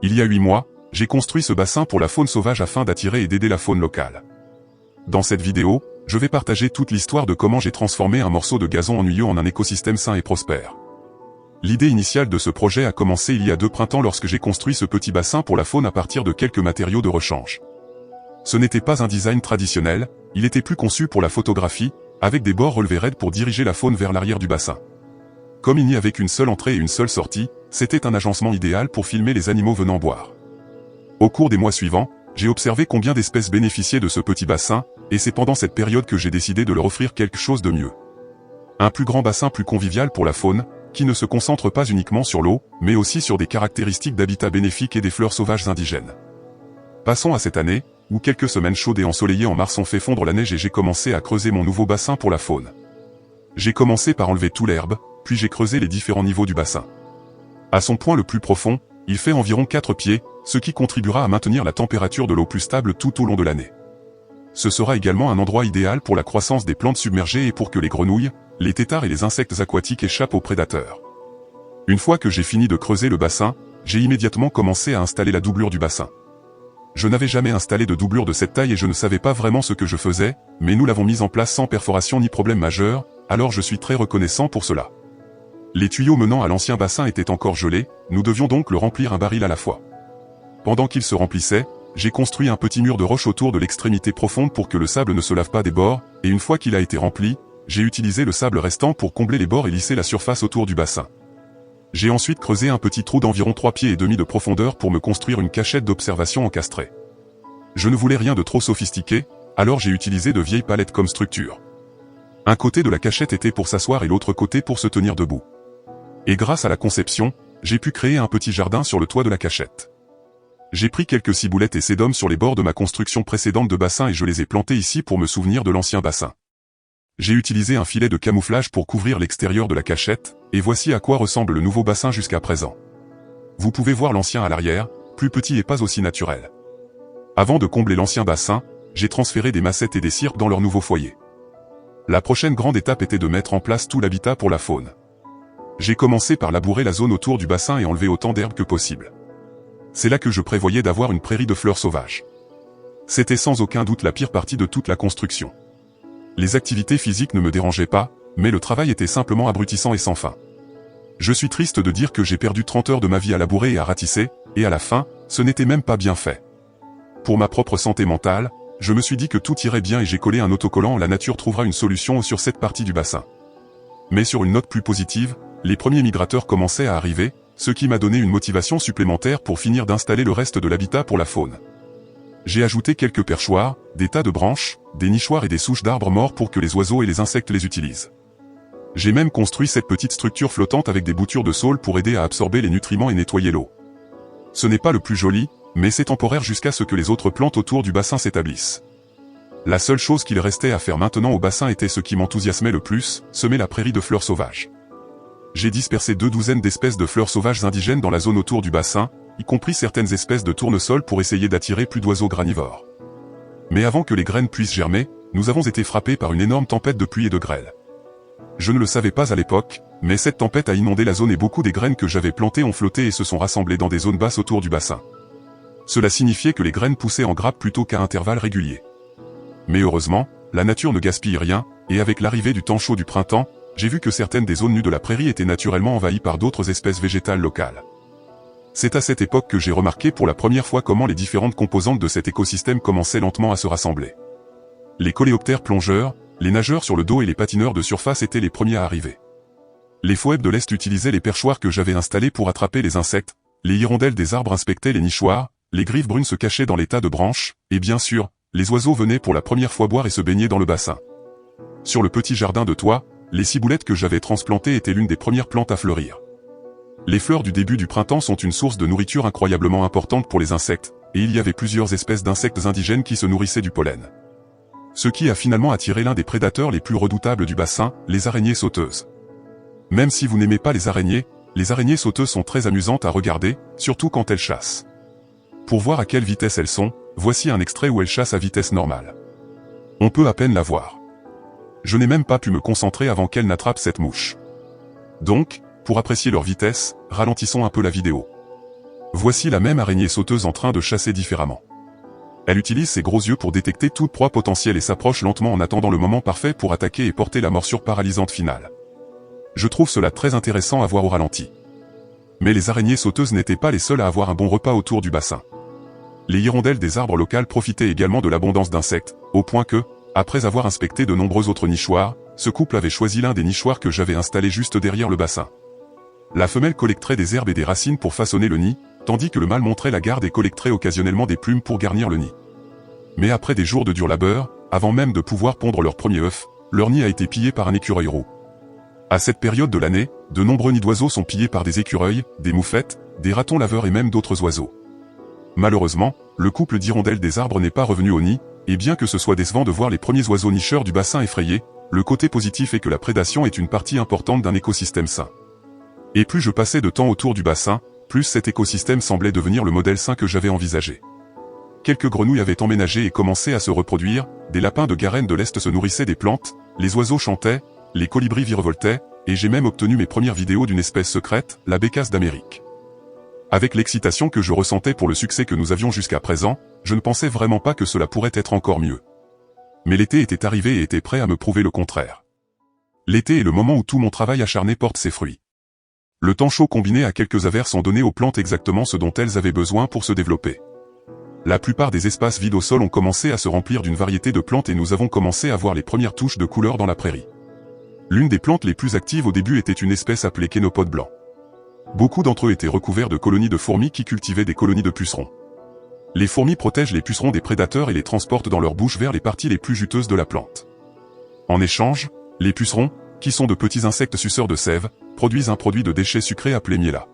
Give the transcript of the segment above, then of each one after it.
Il y a 8 mois, j'ai construit ce bassin pour la faune sauvage afin d'attirer et d'aider la faune locale. Dans cette vidéo, je vais partager toute l'histoire de comment j'ai transformé un morceau de gazon ennuyeux en un écosystème sain et prospère. L'idée initiale de ce projet a commencé il y a 2 printemps lorsque j'ai construit ce petit bassin pour la faune à partir de quelques matériaux de rechange. Ce n'était pas un design traditionnel, il était plus conçu pour la photographie, avec des bords relevés raides pour diriger la faune vers l'arrière du bassin. Comme il n'y avait qu'une seule entrée et une seule sortie, c'était un agencement idéal pour filmer les animaux venant boire. Au cours des mois suivants, j'ai observé combien d'espèces bénéficiaient de ce petit bassin, et c'est pendant cette période que j'ai décidé de leur offrir quelque chose de mieux. Un plus grand bassin plus convivial pour la faune, qui ne se concentre pas uniquement sur l'eau, mais aussi sur des caractéristiques d'habitat bénéfique et des fleurs sauvages indigènes. Passons à cette année, où quelques semaines chaudes et ensoleillées en mars ont fait fondre la neige et j'ai commencé à creuser mon nouveau bassin pour la faune. J'ai commencé par enlever toute l'herbe, puis j'ai creusé les différents niveaux du bassin. À son point le plus profond, il fait environ 4 pieds, ce qui contribuera à maintenir la température de l'eau plus stable tout au long de l'année. Ce sera également un endroit idéal pour la croissance des plantes submergées et pour que les grenouilles, les têtards et les insectes aquatiques échappent aux prédateurs. Une fois que j'ai fini de creuser le bassin, j'ai immédiatement commencé à installer la doublure du bassin. Je n'avais jamais installé de doublure de cette taille et je ne savais pas vraiment ce que je faisais, mais nous l'avons mise en place sans perforation ni problème majeur, alors je suis très reconnaissant pour cela. Les tuyaux menant à l'ancien bassin étaient encore gelés, nous devions donc le remplir un baril à la fois. Pendant qu'il se remplissait, j'ai construit un petit mur de roche autour de l'extrémité profonde pour que le sable ne se lave pas des bords, et une fois qu'il a été rempli, j'ai utilisé le sable restant pour combler les bords et lisser la surface autour du bassin. J'ai ensuite creusé un petit trou d'environ 3 pieds et demi de profondeur pour me construire une cachette d'observation encastrée. Je ne voulais rien de trop sophistiqué, alors j'ai utilisé de vieilles palettes comme structure. Un côté de la cachette était pour s'asseoir et l'autre côté pour se tenir debout. Et grâce à la conception, j'ai pu créer un petit jardin sur le toit de la cachette. J'ai pris quelques ciboulettes et sédums sur les bords de ma construction précédente de bassin et je les ai plantés ici pour me souvenir de l'ancien bassin. J'ai utilisé un filet de camouflage pour couvrir l'extérieur de la cachette, et voici à quoi ressemble le nouveau bassin jusqu'à présent. Vous pouvez voir l'ancien à l'arrière, plus petit et pas aussi naturel. Avant de combler l'ancien bassin, j'ai transféré des massettes et des cirques dans leur nouveau foyer. La prochaine grande étape était de mettre en place tout l'habitat pour la faune. J'ai commencé par labourer la zone autour du bassin et enlever autant d'herbe que possible. C'est là que je prévoyais d'avoir une prairie de fleurs sauvages. C'était sans aucun doute la pire partie de toute la construction. Les activités physiques ne me dérangeaient pas, mais le travail était simplement abrutissant et sans fin. Je suis triste de dire que j'ai perdu 30 heures de ma vie à labourer et à ratisser, et à la fin, ce n'était même pas bien fait. Pour ma propre santé mentale, je me suis dit que tout irait bien et j'ai collé un autocollant « La nature trouvera une solution » sur cette partie du bassin. Mais sur une note plus positive, les premiers migrateurs commençaient à arriver, ce qui m'a donné une motivation supplémentaire pour finir d'installer le reste de l'habitat pour la faune. J'ai ajouté quelques perchoirs, des tas de branches, des nichoirs et des souches d'arbres morts pour que les oiseaux et les insectes les utilisent. J'ai même construit cette petite structure flottante avec des boutures de saule pour aider à absorber les nutriments et nettoyer l'eau. Ce n'est pas le plus joli, mais c'est temporaire jusqu'à ce que les autres plantes autour du bassin s'établissent. La seule chose qu'il restait à faire maintenant au bassin était ce qui m'enthousiasmait le plus, semer la prairie de fleurs sauvages. J'ai dispersé 2 douzaines d'espèces de fleurs sauvages indigènes dans la zone autour du bassin, y compris certaines espèces de tournesol pour essayer d'attirer plus d'oiseaux granivores. Mais avant que les graines puissent germer, nous avons été frappés par une énorme tempête de pluie et de grêle. Je ne le savais pas à l'époque, mais cette tempête a inondé la zone et beaucoup des graines que j'avais plantées ont flotté et se sont rassemblées dans des zones basses autour du bassin. Cela signifiait que les graines poussaient en grappes plutôt qu'à intervalles réguliers. Mais heureusement, la nature ne gaspille rien, et avec l'arrivée du temps chaud du printemps, j'ai vu que certaines des zones nues de la prairie étaient naturellement envahies par d'autres espèces végétales locales. C'est à cette époque que j'ai remarqué pour la première fois comment les différentes composantes de cet écosystème commençaient lentement à se rassembler. Les coléoptères plongeurs, les nageurs sur le dos et les patineurs de surface étaient les premiers à arriver. Les phoèbes de l'Est utilisaient les perchoirs que j'avais installés pour attraper les insectes, les hirondelles des arbres inspectaient les nichoirs, les griffes brunes se cachaient dans les tas de branches, et bien sûr, les oiseaux venaient pour la première fois boire et se baigner dans le bassin. Sur le petit jardin de toit, les ciboulettes que j'avais transplantées étaient l'une des premières plantes à fleurir. Les fleurs du début du printemps sont une source de nourriture incroyablement importante pour les insectes, et il y avait plusieurs espèces d'insectes indigènes qui se nourrissaient du pollen. Ce qui a finalement attiré l'un des prédateurs les plus redoutables du bassin, les araignées sauteuses. Même si vous n'aimez pas les araignées sauteuses sont très amusantes à regarder, surtout quand elles chassent. Pour voir à quelle vitesse elles sont, voici un extrait où elles chassent à vitesse normale. On peut à peine la voir. Je n'ai même pas pu me concentrer avant qu'elle n'attrape cette mouche. Donc, pour apprécier leur vitesse, ralentissons un peu la vidéo. Voici la même araignée sauteuse en train de chasser différemment. Elle utilise ses gros yeux pour détecter toute proie potentielle et s'approche lentement en attendant le moment parfait pour attaquer et porter la morsure paralysante finale. Je trouve cela très intéressant à voir au ralenti. Mais les araignées sauteuses n'étaient pas les seules à avoir un bon repas autour du bassin. Les hirondelles des arbres locaux profitaient également de l'abondance d'insectes, au point que, après avoir inspecté de nombreux autres nichoirs, ce couple avait choisi l'un des nichoirs que j'avais installé juste derrière le bassin. La femelle collecterait des herbes et des racines pour façonner le nid, tandis que le mâle montrait la garde et collecterait occasionnellement des plumes pour garnir le nid. Mais après des jours de dur labeur, avant même de pouvoir pondre leur premier œuf, leur nid a été pillé par un écureuil roux. À cette période de l'année, de nombreux nids d'oiseaux sont pillés par des écureuils, des moufettes, des ratons laveurs et même d'autres oiseaux. Malheureusement, le couple d'hirondelles des arbres n'est pas revenu au nid, et bien que ce soit décevant de voir les premiers oiseaux nicheurs du bassin effrayés, le côté positif est que la prédation est une partie importante d'un écosystème sain. Et plus je passais de temps autour du bassin, plus cet écosystème semblait devenir le modèle sain que j'avais envisagé. Quelques grenouilles avaient emménagé et commencé à se reproduire, des lapins de Garenne de l'Est se nourrissaient des plantes, les oiseaux chantaient, les colibris virevoltaient, et j'ai même obtenu mes premières vidéos d'une espèce secrète, la bécasse d'Amérique. Avec l'excitation que je ressentais pour le succès que nous avions jusqu'à présent, je ne pensais vraiment pas que cela pourrait être encore mieux. Mais l'été était arrivé et était prêt à me prouver le contraire. L'été est le moment où tout mon travail acharné porte ses fruits. Le temps chaud combiné à quelques averses ont donné aux plantes exactement ce dont elles avaient besoin pour se développer. La plupart des espaces vides au sol ont commencé à se remplir d'une variété de plantes et nous avons commencé à voir les premières touches de couleur dans la prairie. L'une des plantes les plus actives au début était une espèce appelée kénopode blanc. Beaucoup d'entre eux étaient recouverts de colonies de fourmis qui cultivaient des colonies de pucerons. Les fourmis protègent les pucerons des prédateurs et les transportent dans leur bouche vers les parties les plus juteuses de la plante. En échange, les pucerons, qui sont de petits insectes suceurs de sève, produisent un produit de déchets sucrés appelé miela.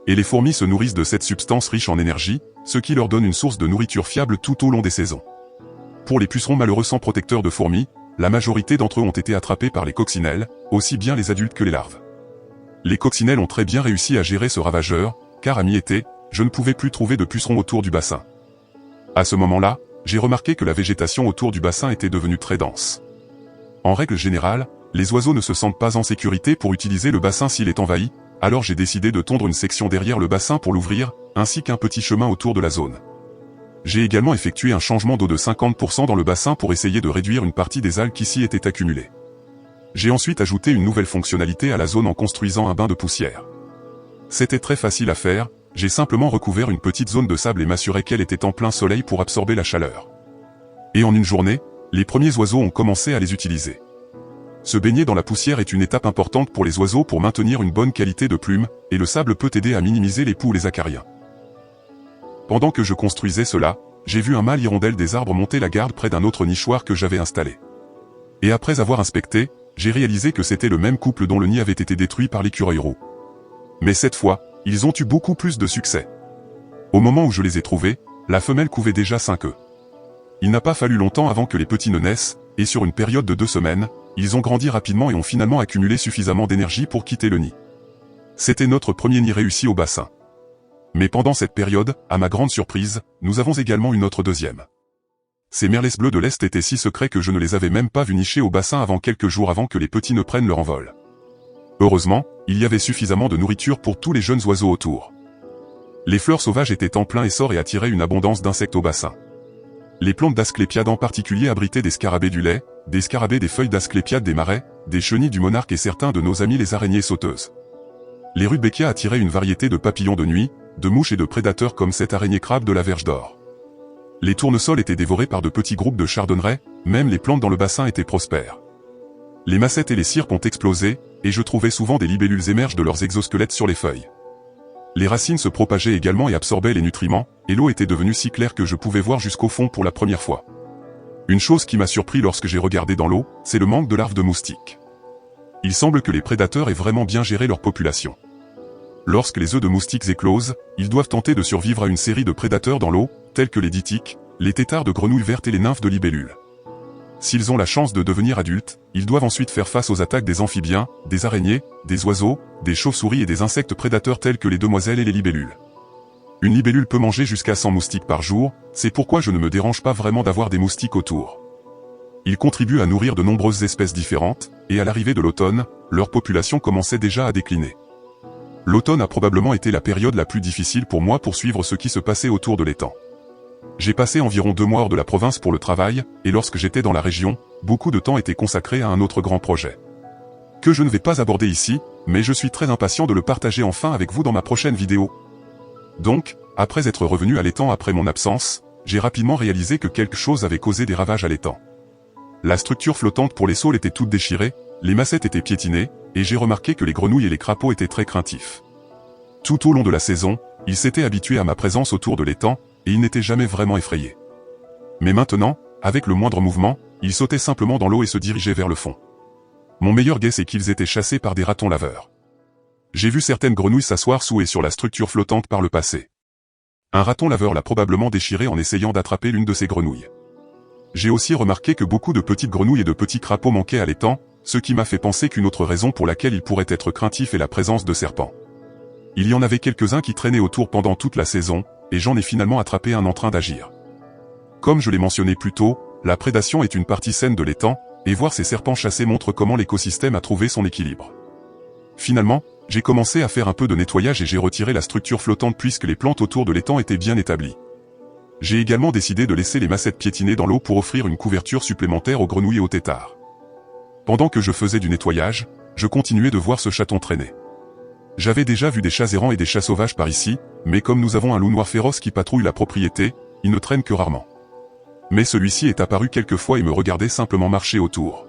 Et les fourmis se nourrissent de cette substance riche en énergie, ce qui leur donne une source de nourriture fiable tout au long des saisons. Pour les pucerons malheureux sans protecteur de fourmis, la majorité d'entre eux ont été attrapés par les coccinelles, aussi bien les adultes que les larves. Les coccinelles ont très bien réussi à gérer ce ravageur, car à mi-été, je ne pouvais plus trouver de pucerons autour du bassin. À ce moment-là, j'ai remarqué que la végétation autour du bassin était devenue très dense. En règle générale, les oiseaux ne se sentent pas en sécurité pour utiliser le bassin s'il est envahi, alors j'ai décidé de tondre une section derrière le bassin pour l'ouvrir, ainsi qu'un petit chemin autour de la zone. J'ai également effectué un changement d'eau de 50% dans le bassin pour essayer de réduire une partie des algues qui s'y étaient accumulées. J'ai ensuite ajouté une nouvelle fonctionnalité à la zone en construisant un bain de poussière. C'était très facile à faire, j'ai simplement recouvert une petite zone de sable et m'assuré qu'elle était en plein soleil pour absorber la chaleur. Et en une journée, les premiers oiseaux ont commencé à les utiliser. Se baigner dans la poussière est une étape importante pour les oiseaux pour maintenir une bonne qualité de plume, et le sable peut aider à minimiser les poux ou les acariens. Pendant que je construisais cela, j'ai vu un mâle hirondelle des arbres monter la garde près d'un autre nichoir que j'avais installé. Et après avoir inspecté, j'ai réalisé que c'était le même couple dont le nid avait été détruit par l'écureuil roux. Mais cette fois, ils ont eu beaucoup plus de succès. Au moment où je les ai trouvés, la femelle couvait déjà 5 œufs. Il n'a pas fallu longtemps avant que les petits ne naissent, et sur une période de 2 semaines, ils ont grandi rapidement et ont finalement accumulé suffisamment d'énergie pour quitter le nid. C'était notre premier nid réussi au bassin. Mais pendant cette période, à ma grande surprise, nous avons également une autre deuxième. Ces merlets bleus de l'Est étaient si secrets que je ne les avais même pas vus nicher au bassin avant quelques jours avant que les petits ne prennent leur envol. Heureusement, il y avait suffisamment de nourriture pour tous les jeunes oiseaux autour. Les fleurs sauvages étaient en plein essor et attiraient une abondance d'insectes au bassin. Les plantes d'Asclépiade en particulier abritaient des scarabées du lait, des scarabées des feuilles d'Asclépiade des marais, des chenilles du monarque et certains de nos amis les araignées sauteuses. Les rudbeckias attiraient une variété de papillons de nuit, de mouches et de prédateurs comme cette araignée crabe de la Verge d'Or. Les tournesols étaient dévorés par de petits groupes de chardonnerets, même les plantes dans le bassin étaient prospères. Les massettes et les cirques ont explosé, et je trouvais souvent des libellules émerger de leurs exosquelettes sur les feuilles. Les racines se propageaient également et absorbaient les nutriments, et l'eau était devenue si claire que je pouvais voir jusqu'au fond pour la première fois. Une chose qui m'a surpris lorsque j'ai regardé dans l'eau, c'est le manque de larves de moustiques. Il semble que les prédateurs aient vraiment bien géré leur population. Lorsque les œufs de moustiques éclosent, ils doivent tenter de survivre à une série de prédateurs dans l'eau, tels que les ditiques, les têtards de grenouilles vertes et les nymphes de libellules. S'ils ont la chance de devenir adultes, ils doivent ensuite faire face aux attaques des amphibiens, des araignées, des oiseaux, des chauves-souris et des insectes prédateurs tels que les demoiselles et les libellules. Une libellule peut manger jusqu'à 100 moustiques par jour, c'est pourquoi je ne me dérange pas vraiment d'avoir des moustiques autour. Ils contribuent à nourrir de nombreuses espèces différentes, et à l'arrivée de l'automne, leur population commençait déjà à décliner. L'automne a probablement été la période la plus difficile pour moi pour suivre ce qui se passait autour de l'étang. J'ai passé environ 2 mois hors de la province pour le travail, et lorsque j'étais dans la région, beaucoup de temps était consacré à un autre grand projet. Que je ne vais pas aborder ici, mais je suis très impatient de le partager enfin avec vous dans ma prochaine vidéo. Donc, après être revenu à l'étang après mon absence, j'ai rapidement réalisé que quelque chose avait causé des ravages à l'étang. La structure flottante pour les saules était toute déchirée, les massettes étaient piétinées, et j'ai remarqué que les grenouilles et les crapauds étaient très craintifs. Tout au long de la saison, ils s'étaient habitués à ma présence autour de l'étang, et ils n'étaient jamais vraiment effrayés. Mais maintenant, avec le moindre mouvement, ils sautaient simplement dans l'eau et se dirigeaient vers le fond. Mon meilleur guess est qu'ils étaient chassés par des ratons laveurs. J'ai vu certaines grenouilles s'asseoir sous et sur la structure flottante par le passé. Un raton laveur l'a probablement déchiré en essayant d'attraper l'une de ces grenouilles. J'ai aussi remarqué que beaucoup de petites grenouilles et de petits crapauds manquaient à l'étang, ce qui m'a fait penser qu'une autre raison pour laquelle ils pourraient être craintifs est la présence de serpents. Il y en avait quelques-uns qui traînaient autour pendant toute la saison, et j'en ai finalement attrapé un en train d'agir. Comme je l'ai mentionné plus tôt, la prédation est une partie saine de l'étang, et voir ces serpents chassés montre comment l'écosystème a trouvé son équilibre. Finalement, j'ai commencé à faire un peu de nettoyage et j'ai retiré la structure flottante puisque les plantes autour de l'étang étaient bien établies. J'ai également décidé de laisser les massettes piétiner dans l'eau pour offrir une couverture supplémentaire aux grenouilles et aux têtards. Pendant que je faisais du nettoyage, je continuais de voir ce chaton traîner. J'avais déjà vu des chats errants et des chats sauvages par ici, mais comme nous avons un loup noir féroce qui patrouille la propriété, il ne traîne que rarement. Mais celui-ci est apparu quelques fois et me regardait simplement marcher autour.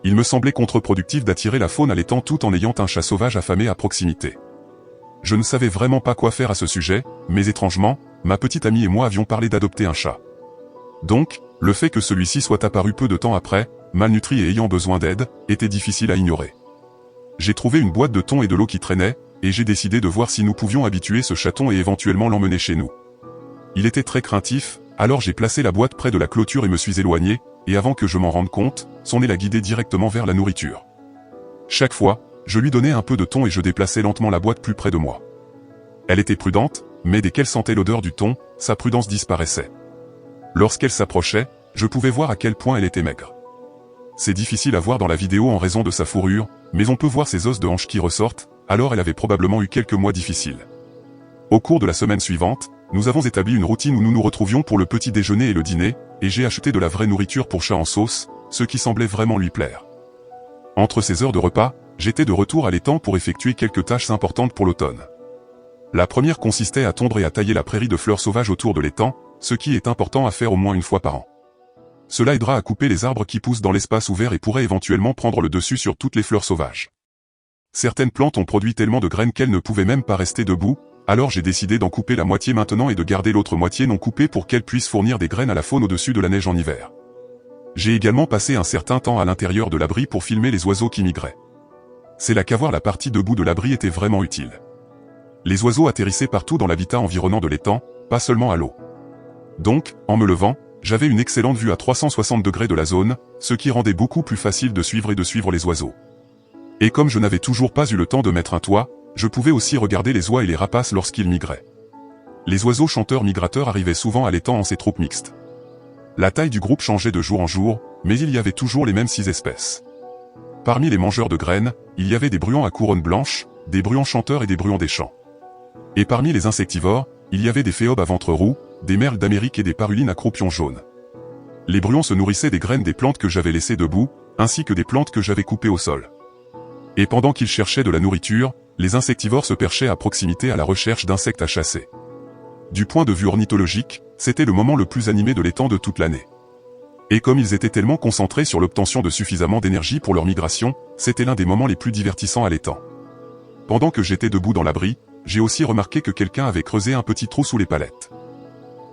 Il me semblait contre-productif d'attirer la faune à l'étang tout en ayant un chat sauvage affamé à proximité. Je ne savais vraiment pas quoi faire à ce sujet, mais étrangement, ma petite amie et moi avions parlé d'adopter un chat. Donc, le fait que celui-ci soit apparu peu de temps après, malnutri et ayant besoin d'aide, était difficile à ignorer. J'ai trouvé une boîte de thon et de l'eau qui traînait, et j'ai décidé de voir si nous pouvions habituer ce chaton et éventuellement l'emmener chez nous. Il était très craintif, alors j'ai placé la boîte près de la clôture et me suis éloigné, et avant que je m'en rende compte, son nez l'a guidé directement vers la nourriture. Chaque fois, je lui donnais un peu de thon et je déplaçais lentement la boîte plus près de moi. Elle était prudente, mais dès qu'elle sentait l'odeur du thon, sa prudence disparaissait. Lorsqu'elle s'approchait, je pouvais voir à quel point elle était maigre. C'est difficile à voir dans la vidéo en raison de sa fourrure, mais on peut voir ses os de hanche qui ressortent, alors elle avait probablement eu quelques mois difficiles. Au cours de la semaine suivante, nous avons établi une routine où nous nous retrouvions pour le petit déjeuner et le dîner, et j'ai acheté de la vraie nourriture pour chat en sauce, ce qui semblait vraiment lui plaire. Entre ces heures de repas, j'étais de retour à l'étang pour effectuer quelques tâches importantes pour l'automne. La première consistait à tondre et à tailler la prairie de fleurs sauvages autour de l'étang, ce qui est important à faire au moins une fois par an. Cela aidera à couper les arbres qui poussent dans l'espace ouvert et pourrait éventuellement prendre le dessus sur toutes les fleurs sauvages. Certaines plantes ont produit tellement de graines qu'elles ne pouvaient même pas rester debout, alors j'ai décidé d'en couper la moitié maintenant et de garder l'autre moitié non coupée pour qu'elles puissent fournir des graines à la faune au-dessus de la neige en hiver. J'ai également passé un certain temps à l'intérieur de l'abri pour filmer les oiseaux qui migraient. C'est là qu'avoir la partie debout de l'abri était vraiment utile. Les oiseaux atterrissaient partout dans l'habitat environnant de l'étang, pas seulement à l'eau. Donc, en me levant, j'avais une excellente vue à 360 degrés de la zone, ce qui rendait beaucoup plus facile de suivre les oiseaux. Et comme je n'avais toujours pas eu le temps de mettre un toit, je pouvais aussi regarder les oies et les rapaces lorsqu'ils migraient. Les oiseaux chanteurs migrateurs arrivaient souvent à l'étang en ces troupes mixtes. La taille du groupe changeait de jour en jour, mais il y avait toujours les mêmes 6 espèces. Parmi les mangeurs de graines, il y avait des bruants à couronne blanche, des bruants chanteurs et des bruants des champs. Et parmi les insectivores, il y avait des phéobes à ventre roux, des merles d'Amérique et des parulines à croupions jaunes. Les bruants se nourrissaient des graines des plantes que j'avais laissées debout, ainsi que des plantes que j'avais coupées au sol. Et pendant qu'ils cherchaient de la nourriture, les insectivores se perchaient à proximité à la recherche d'insectes à chasser. Du point de vue ornithologique, c'était le moment le plus animé de l'étang de toute l'année. Et comme ils étaient tellement concentrés sur l'obtention de suffisamment d'énergie pour leur migration, c'était l'un des moments les plus divertissants à l'étang. Pendant que j'étais debout dans l'abri, j'ai aussi remarqué que quelqu'un avait creusé un petit trou sous les palettes.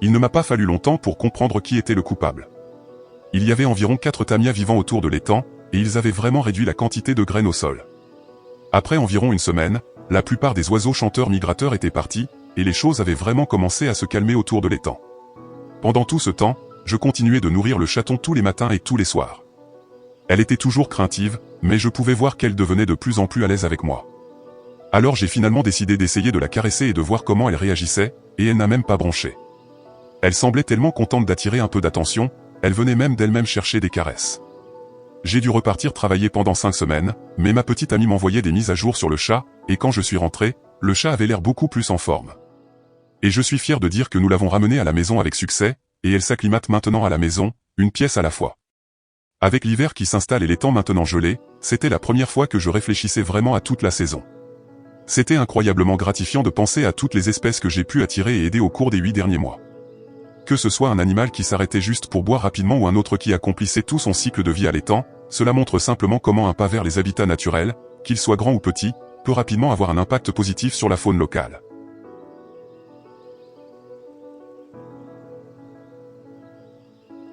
Il ne m'a pas fallu longtemps pour comprendre qui était le coupable. Il y avait environ 4 tamias vivant autour de l'étang, et ils avaient vraiment réduit la quantité de graines au sol. Après environ une semaine, la plupart des oiseaux chanteurs migrateurs étaient partis, et les choses avaient vraiment commencé à se calmer autour de l'étang. Pendant tout ce temps, je continuais de nourrir le chaton tous les matins et tous les soirs. Elle était toujours craintive, mais je pouvais voir qu'elle devenait de plus en plus à l'aise avec moi. Alors j'ai finalement décidé d'essayer de la caresser et de voir comment elle réagissait, et elle n'a même pas bronché. Elle semblait tellement contente d'attirer un peu d'attention, elle venait même d'elle-même chercher des caresses. j'ai dû repartir travailler pendant 5 semaines, mais ma petite amie m'envoyait des mises à jour sur le chat, et quand je suis rentré, le chat avait l'air beaucoup plus en forme. Et je suis fier de dire que nous l'avons ramené à la maison avec succès, et elle s'acclimate maintenant à la maison, une pièce à la fois. Avec l'hiver qui s'installe et les temps maintenant gelés, c'était la première fois que je réfléchissais vraiment à toute la saison. C'était incroyablement gratifiant de penser à toutes les espèces que j'ai pu attirer et aider au cours des 8 derniers mois. Que ce soit un animal qui s'arrêtait juste pour boire rapidement ou un autre qui accomplissait tout son cycle de vie allaitant, cela montre simplement comment un pas vers les habitats naturels, qu'ils soient grands ou petits, peut rapidement avoir un impact positif sur la faune locale.